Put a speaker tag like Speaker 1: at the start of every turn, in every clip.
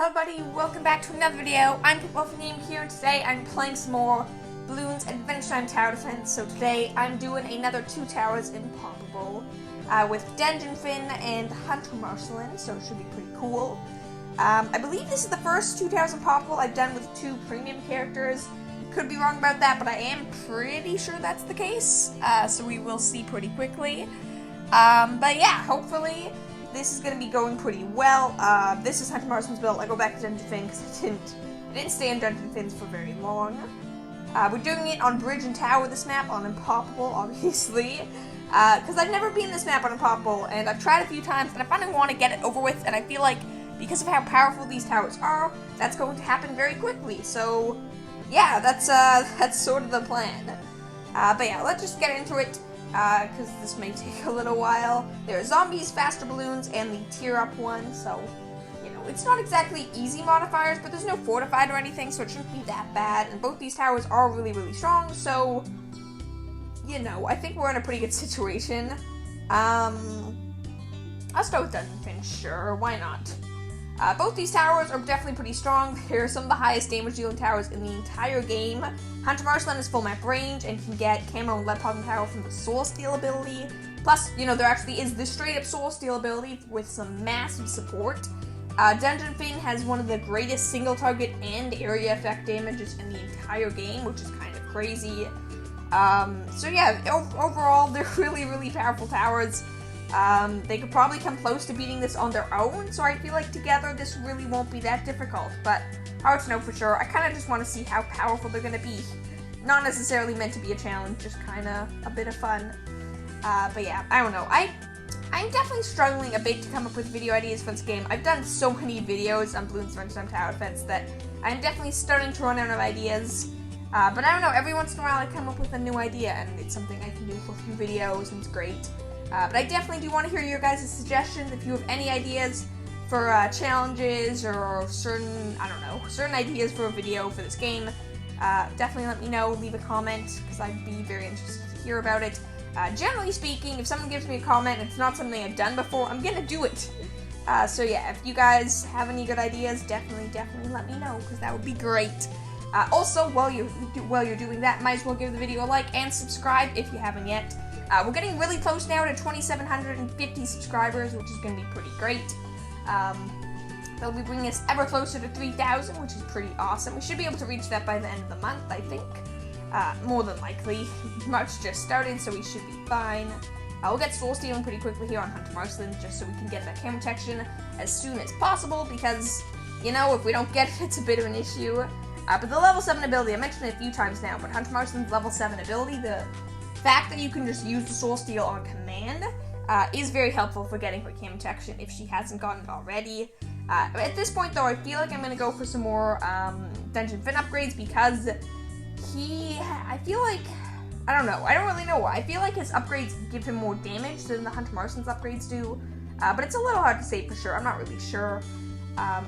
Speaker 1: everybody, welcome back to another video. I'm PunBall here, and today I'm playing some more Bloons Adventure Time Tower Defense. So today I'm doing another 2 towers in Impoppable with Dungeon Finn and Hunter Marceline, so it should be pretty cool. I believe this is the first 2 towers in Impoppable I've done with 2 premium characters. Could be wrong about that, but I am pretty sure that's the case, so we will see pretty quickly. But yeah, hopefully this is going to be going pretty well. This is Hunter Marceline's build. I go back to Dungeon Finn because I didn't stay in Dungeon Finns for very long. We're doing it on Bridge and Tower, this map, on Impoppable, obviously. Because I've never been this map on Impoppable, and I've tried a few times, and I finally want to get it over with, and I feel like, because of how powerful these towers are, that's going to happen very quickly. So, yeah, that's sort of the plan. But yeah, let's just get into it. Because this may take a little while. There are zombies, faster balloons, and the tier-up one, so, you know, it's not exactly easy modifiers, but there's no fortified or anything, so it shouldn't be that bad, and both these towers are really, really strong, so, you know, I think we're in a pretty good situation. I'll start with Dungeon Finn, sure, why not? Both these towers are definitely pretty strong. They're some of the highest damage dealing towers in the entire game. Hunter Marceline is full map range and can get camo and lead popping power from the soul steal ability. Plus, you know, there actually is the straight up soul steal ability with some massive support. Dungeon Finn has one of the greatest single target and area effect damages in the entire game, which is kind of crazy. So yeah, overall, they're really, really powerful towers. They could probably come close to beating this on their own, so I feel like together this really won't be that difficult, but hard to know for sure. I kind of just want to see how powerful they're going to be. Not necessarily meant to be a challenge, just kind of a bit of fun. But yeah, I don't know. I'm definitely struggling a bit to come up with video ideas for this game. I've done so many videos on Bloons Adventure Time Tower Defense that I'm definitely starting to run out of ideas. But I don't know, every once in a while I come up with a new idea, and it's something I can do for a few videos, and it's great. But I definitely do want to hear your guys' suggestions if you have any ideas for challenges or certain ideas for a video for this game. Definitely let me know, leave a comment, because I'd be very interested to hear about it. Generally speaking, if someone gives me a comment and it's not something I've done before, I'm gonna do it. So yeah, if you guys have any good ideas, definitely let me know, because that would be great. Also, while you're doing that, might as well give the video a like and subscribe if you haven't yet. We're getting really close now to 2,750 subscribers, which is going to be pretty great. They'll be bringing us ever closer to 3,000, which is pretty awesome. We should be able to reach that by the end of the month, I think. More than likely. March just started, so we should be fine. We'll get soul stealing pretty quickly here on Hunter Marceline, just so we can get that camera protection as soon as possible, because, you know, if we don't get it, it's a bit of an issue. But the level 7 ability, I mentioned it a few times now, but Hunter Marceline's level 7 ability, the fact that you can just use the soul steal on command is very helpful for getting her cam protection if she hasn't gotten it already. At this point though, I feel like I'm going to go for some more Dungeon Finn upgrades, because I don't really know why. I feel like his upgrades give him more damage than the Hunter Marceline's upgrades do, but it's a little hard to say for sure. I'm not really sure.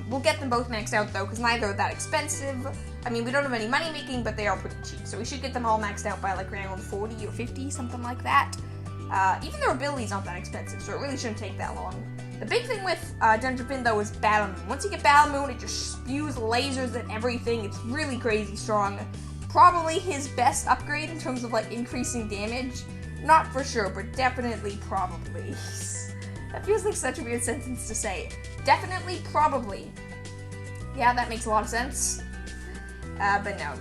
Speaker 1: We'll get them both maxed out though, because neither are that expensive. I mean, we don't have any money making, but they are pretty cheap, so we should get them all maxed out by like around 40 or 50, something like that. Even their abilities aren't that expensive, so it really shouldn't take that long. The big thing with Dungeon Finn though is Battle Moon. Once you get Battle Moon, it just spews lasers at everything. It's really crazy strong. Probably his best upgrade in terms of like increasing damage. Not for sure, but definitely probably. That feels like such a weird sentence to say. Definitely, probably. Yeah, that makes a lot of sense. But no,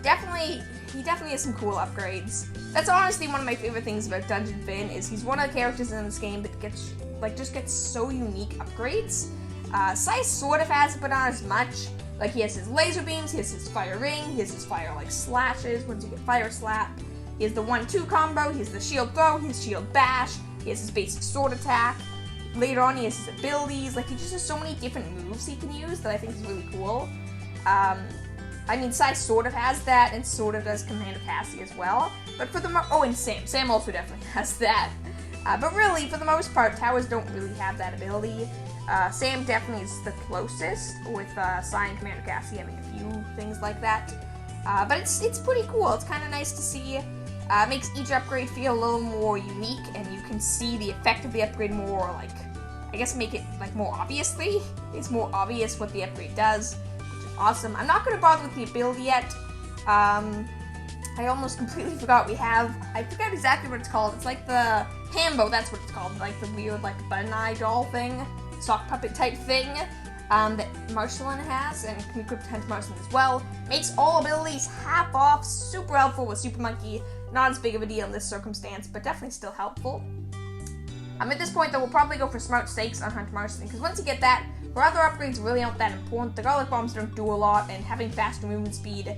Speaker 1: he definitely has some cool upgrades. That's honestly one of my favorite things about Dungeon Finn, is he's one of the characters in this game that just gets so unique upgrades. Sai sort of has it, but not as much. Like, he has his laser beams, he has his fire ring, he has his fire, like, slashes, once you get fire slap. He has the 1-2 combo, he has the shield throw, he has shield bash, he has his basic sword attack. Later on, he has his abilities. Like, he just has so many different moves he can use that I think is really cool. I mean, Sai sort of has that, and sort of does Command of Cassie as well. But for the and Sam also definitely has that. But really, for the most part, towers don't really have that ability. Sam definitely is the closest, with Sai and Command of Cassie having a few things like that. But it's pretty cool. It's kind of nice to see. Makes each upgrade feel a little more unique, and you can see the effect of the upgrade more, like, I guess make it like more obviously. It's more obvious what the upgrade does, which is awesome. I'm not going to bother with the ability yet. I almost completely forgot I forgot exactly what it's called. It's like the Hambo, that's what it's called. Like the weird like button eye doll thing, sock puppet type thing. That Marceline has, and can be equipped to Marceline as well. Makes all abilities half off, super helpful with Super Monkey. Not as big of a deal in this circumstance, but definitely still helpful. At this point though, we'll probably go for Smart Stakes on Hunter Marceline, because once you get that, her other upgrades really aren't that important. The Garlic Bombs don't do a lot, and having faster movement speed,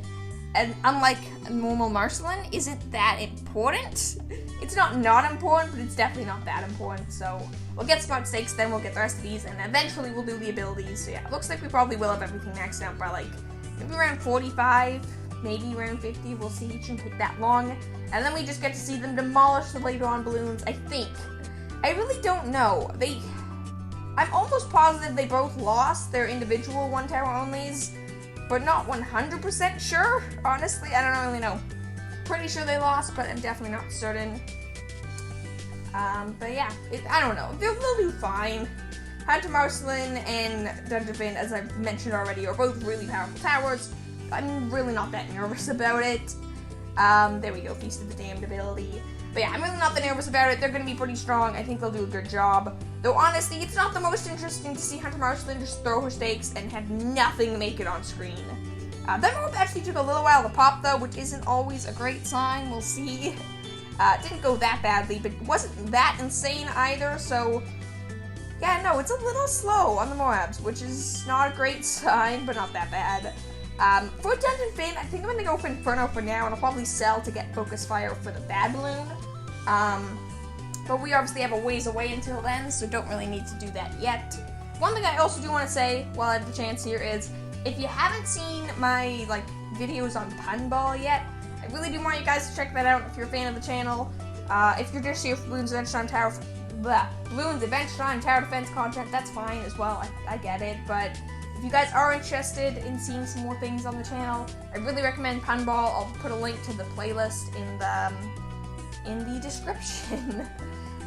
Speaker 1: and unlike normal Marceline, isn't that important. It's not important, but it's definitely not that important, so we'll get Smart Stakes, then we'll get the rest of these, and eventually we'll do the abilities. So yeah, it looks like we probably will have everything maxed out by like, maybe around 45, maybe around 50, we'll see. It shouldn't take that long, and then we just get to see them demolish the later on Bloons, I think. I really don't know. I'm almost positive they both lost their individual one tower onlys, but not 100% sure. Honestly, I don't really know. Pretty sure they lost, but I'm definitely not certain. But yeah, I don't know. They'll do fine. Hunter Marceline and Dungeon Finn, as I've mentioned already, are both really powerful towers. I'm really not that nervous about it. There we go, Feast of the Damned ability. But yeah, I'm really not that nervous about it. They're going to be pretty strong. I think they'll do a good job. Though honestly, it's not the most interesting to see Hunter Marceline just throw her stakes and have nothing make it on screen. That move actually took a little while to pop though, which isn't always a great sign. We'll see. It didn't go that badly, but it wasn't that insane either, so yeah, no, it's a little slow on the Moabs, which is not a great sign, but not that bad. For Dungeon Finn, I think I'm gonna go for Inferno for now, and I'll probably sell to get Focus Fire for the bad balloon. But we obviously have a ways away until then, so don't really need to do that yet. One thing I also do want to say while I have the chance here is, if you haven't seen my videos on PunBall yet, I really do want you guys to check that out if you're a fan of the channel. If you're just here for Bloons Adventure Time Tower Defense content, that's fine as well. I get it, but if you guys are interested in seeing some more things on the channel, I really recommend PunBall. I'll put a link to the playlist in the description.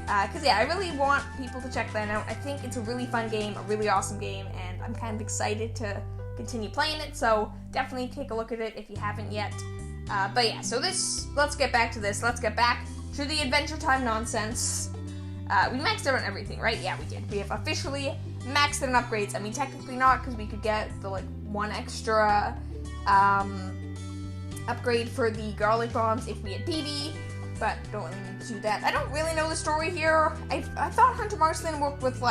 Speaker 1: Because yeah, I really want people to check that out. I think it's a really fun game, a really awesome game, and I'm kind of excited to continue playing it, so definitely take a look at it if you haven't yet. But yeah, so let's get back to this. Let's get back to the Adventure Time nonsense. We maxed out on everything, right? Yeah, we did. We have officially maxed out on upgrades. I mean, technically not, because we could get the one extra upgrade for the Garlic Bombs if we had PB, but don't really need to do that. I don't really know the story here. I thought Hunter Marceline worked with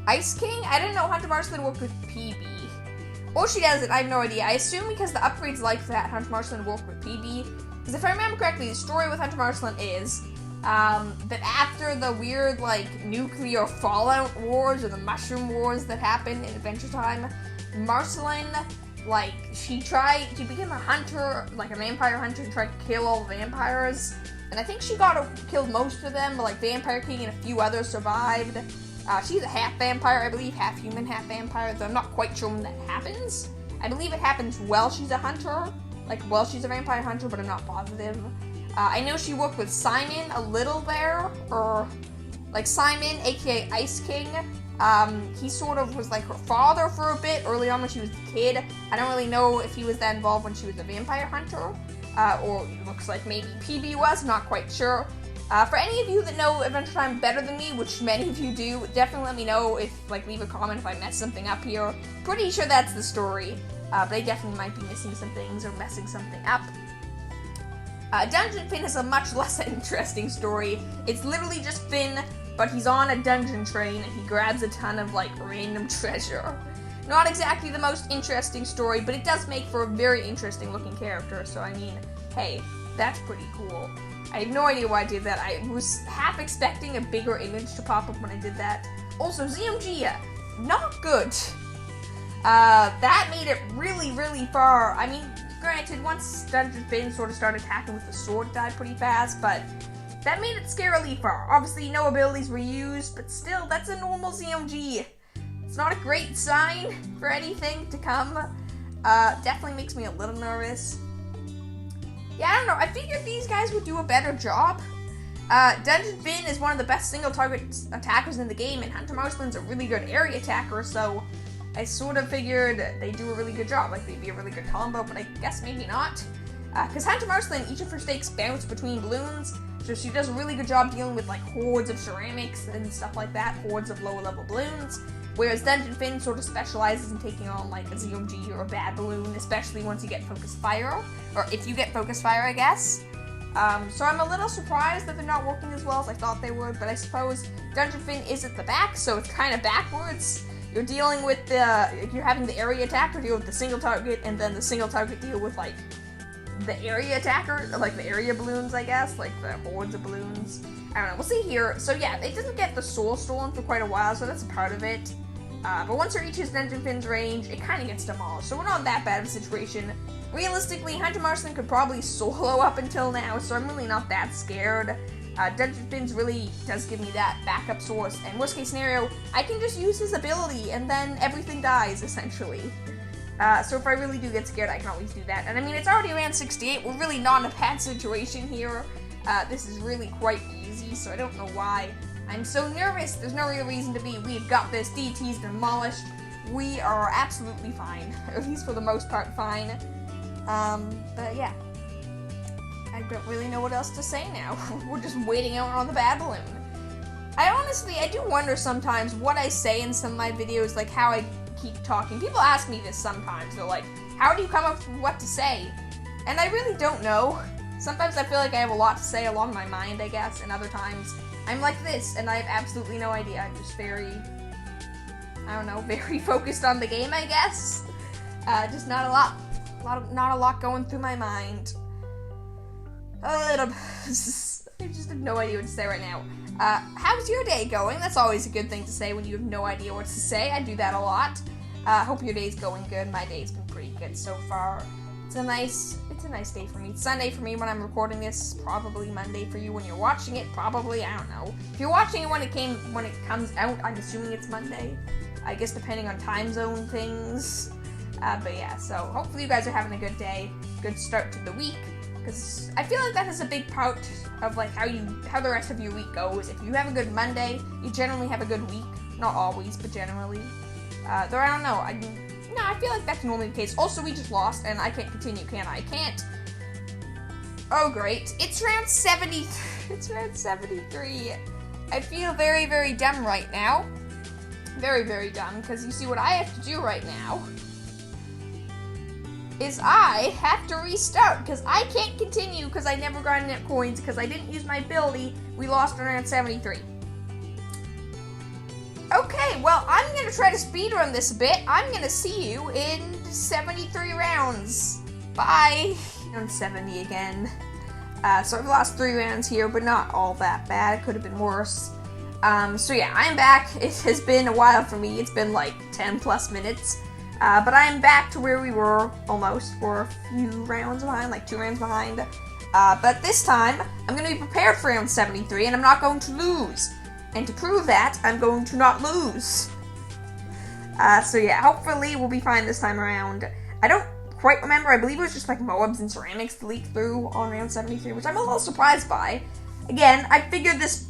Speaker 1: Ice King. I didn't know Hunter Marceline worked with PB. Or she doesn't, I have no idea. I assume because the upgrades like that, Hunter Marceline worked with PB. Because if I remember correctly, the story with Hunter Marceline is that after the weird nuclear fallout wars or the mushroom wars that happened in Adventure Time, Marceline she became a hunter, a vampire hunter, and tried to kill all the vampires. And I think she killed most of them, but Vampire King and a few others survived. She's a half vampire, I believe, half human, half vampire, though I'm not quite sure when that happens. I believe it happens while she's a hunter, while she's a vampire hunter, but I'm not positive. I know she worked with Simon a little there, or Simon, aka Ice King. He sort of was her father for a bit early on when she was a kid. I don't really know if he was that involved when she was a vampire hunter, or it looks like maybe PB was, not quite sure. For any of you that know Adventure Time better than me, which many of you do, definitely let me know if, leave a comment if I messed something up here. Pretty sure that's the story, but I definitely might be missing some things or messing something up. Dungeon Finn is a much less interesting story. It's literally just Finn, but he's on a dungeon train and he grabs a ton of, random treasure. Not exactly the most interesting story, but it does make for a very interesting looking character, so I mean, hey, that's pretty cool. I have no idea why I did that. I was half expecting a bigger image to pop up when I did that. Also, ZMG, not good. That made it really, really far. I mean, granted, once Dungeon Finn sort of started attacking with the sword, it died pretty fast, but that made it scarily far. Obviously, no abilities were used, but still, that's a normal ZMG. It's not a great sign for anything to come. Definitely makes me a little nervous. Yeah, I don't know. I figured these guys would do a better job. Dungeon Finn is one of the best single target attackers in the game, and Hunter Marceline's a really good area attacker, so I sort of figured they do a really good job. Like, they'd be a really good combo, but I guess maybe not. Because Hunter Marceline, each of her stakes bounce between Bloons, so she does a really good job dealing with, like, hordes of ceramics and stuff like that, hordes of lower level Bloons. Whereas Dungeon Finn sort of specializes in taking on, like, a ZOMG or a bad balloon, especially once you get Focus Fire, or if you get Focus Fire, I guess. So I'm a little surprised that they're not working as well as I thought they would, but I suppose Dungeon Finn is at the back, so it's kind of backwards. You're dealing with you're having the area attacker deal with the single target, and then the single target deal with, like, the area attacker, like the area balloons, I guess, like the hordes of balloons. I don't know, we'll see here. So yeah, it doesn't get the soul stolen for quite a while, so that's a part of it. But once it reaches Dungeon Finn's range, it kind of gets demolished, so we're not in that bad of a situation. Realistically, Hunter Marceline could probably solo up until now, so I'm really not that scared. Dungeon Finn's really does give me that backup source, and worst case scenario, I can just use his ability, and then everything dies, essentially. So if I really do get scared, I can always do that. And I mean, it's already around 68, we're really not in a bad situation here. This is really quite easy, so I don't know why I'm so nervous. There's no real reason to be. We've got this, DT's demolished. We are absolutely fine, at least for the most part fine. But yeah. I don't really know what else to say now. We're just waiting out on the bad balloon. I do wonder sometimes what I say in some of my videos, like how I keep talking. People ask me this sometimes. They're like, how do you come up with what to say? And I really don't know. Sometimes I feel like I have a lot to say along my mind, I guess, and other times I'm like this, and I have absolutely no idea. I'm just very focused on the game, I guess. Just not a lot going through my mind. I just have no idea what to say right now. How's your day going? That's always a good thing to say when you have no idea what to say. I do that a lot. Hope your day's going good. My day's been pretty good so far. It's a nice day for me. It's Sunday for me when I'm recording this. Probably Monday for you when you're watching it. Probably, I don't know. If you're watching it when it comes out, I'm assuming it's Monday. I guess depending on time zone things. But yeah, so hopefully you guys are having a good day. Good start to the week. Because I feel like that is a big part of like how the rest of your week goes. If you have a good Monday, you generally have a good week. Not always, but generally. Though I don't know. I feel like that's normally the case. Also, we just lost, and I can't continue, can I? I can't. Oh, great. It's round 70. It's round 73. I feel very, very dumb right now. Very, very dumb, because you see what I have to do right now is I have to restart, because I can't continue because I never got enough coins, because I didn't use my ability. We lost in round 73. Okay, well, I'm going to try to speedrun this a bit. I'm going to see you in 73 rounds. Bye. Round 70 again. So I've lost 3 rounds here, but not all that bad. It could have been worse. So yeah, I'm back. It has been a while for me. It's been like 10 plus minutes. But I'm back to where we were almost for a few rounds behind, like 2 rounds behind. But this time, I'm going to be prepared for round 73, and I'm not going to lose. And to prove that, I'm going to not lose. So yeah, hopefully we'll be fine this time around. I don't quite remember. I believe it was just like Moabs and ceramics to leak through on round 73, which I'm a little surprised by. Again, I figured this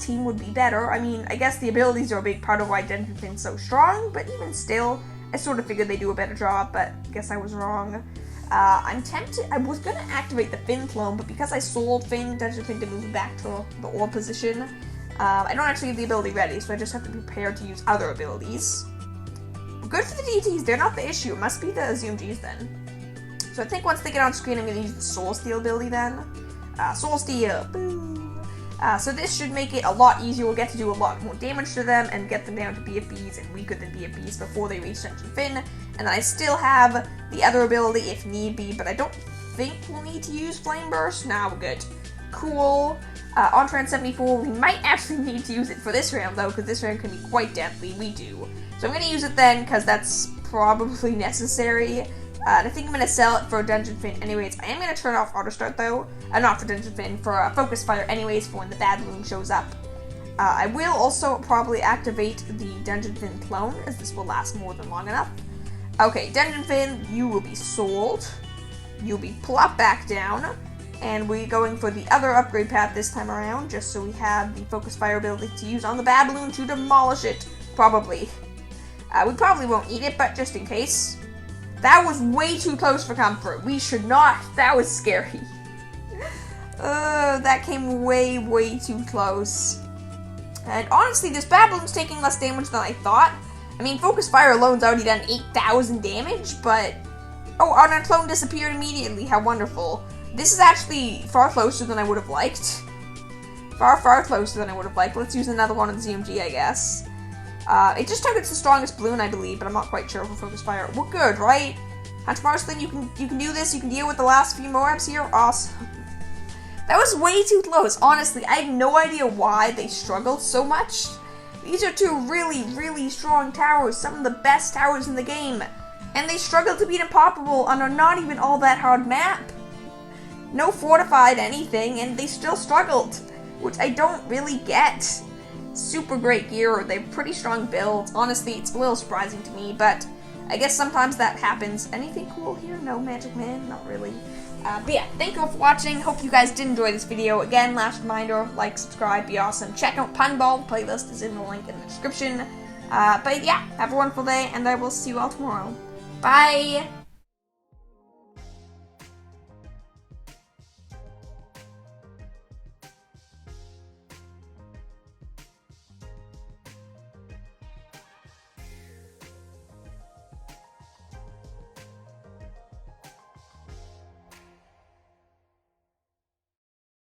Speaker 1: team would be better. I mean, I guess the abilities are a big part of why Dungeon Finn's so strong, but even still, I sort of figured they'd do a better job, but I guess I was wrong. I'm tempted. I was going to activate the Finn clone, but because I sold Finn, Dungeon Finn to move back to the orb position, I don't actually have the ability ready, so I just have to be prepared to use other abilities. Good for the DTs, they're not the issue. It must be the ZMGs then. So I think once they get on screen, I'm going to use the Soul Steal ability then. Soul Steal, boom. So this should make it a lot easier. We'll get to do a lot more damage to them and get them down to BFBs and weaker than BFBs before they reach Dungeon Finn. And then I still have the other ability if need be, but I don't think we'll need to use Flame Burst. Nah, we're good. Cool. On round 74, we might actually need to use it for this round though, because this round can be quite deadly. We do. So I'm going to use it then, because that's probably necessary. And I think I'm going to sell it for Dungeon Finn anyways. I am going to turn off Auto Start though. Not for Dungeon Finn, for Focus Fire anyways, for when the bad balloon shows up. I will also probably activate the Dungeon Finn clone, as this will last more than long enough. Okay, Dungeon Finn, you will be sold. You'll be plopped back down. And we're going for the other upgrade path this time around, just so we have the focus fire ability to use on the bad balloon to demolish it. Probably. We probably won't eat it, but just in case. That was way too close for comfort. We should not. That was scary. That came way, way too close. And honestly, this bad balloon's taking less damage than I thought. I mean, focus fire alone's already done 8,000 damage, but... Oh, our clone disappeared immediately. How wonderful. This is actually far closer than I would have liked. Far, far closer than I would have liked. Let's use another one of the ZMG, I guess. It just targets the strongest balloon, I believe, but I'm not quite sure for focus fire. We're good, right? Hunter Marceline, you can do this. You can deal with the last few Moabs here. Awesome. That was way too close. Honestly, I have no idea why they struggled so much. These are two really, really strong towers. Some of the best towers in the game. And they struggled to beat Impoppable on a not even all that hard map. No fortified anything, and they still struggled. Which I don't really get. Super great gear. They have pretty strong builds. Honestly, it's a little surprising to me, but I guess sometimes that happens. Anything cool here? No, Magic Man? Not really. But yeah, thank you all for watching. Hope you guys did enjoy this video. Again, last reminder, like, subscribe, be awesome. Check out PunBall. The playlist is in the link in the description. But yeah, have a wonderful day, and I will see you all tomorrow. Bye!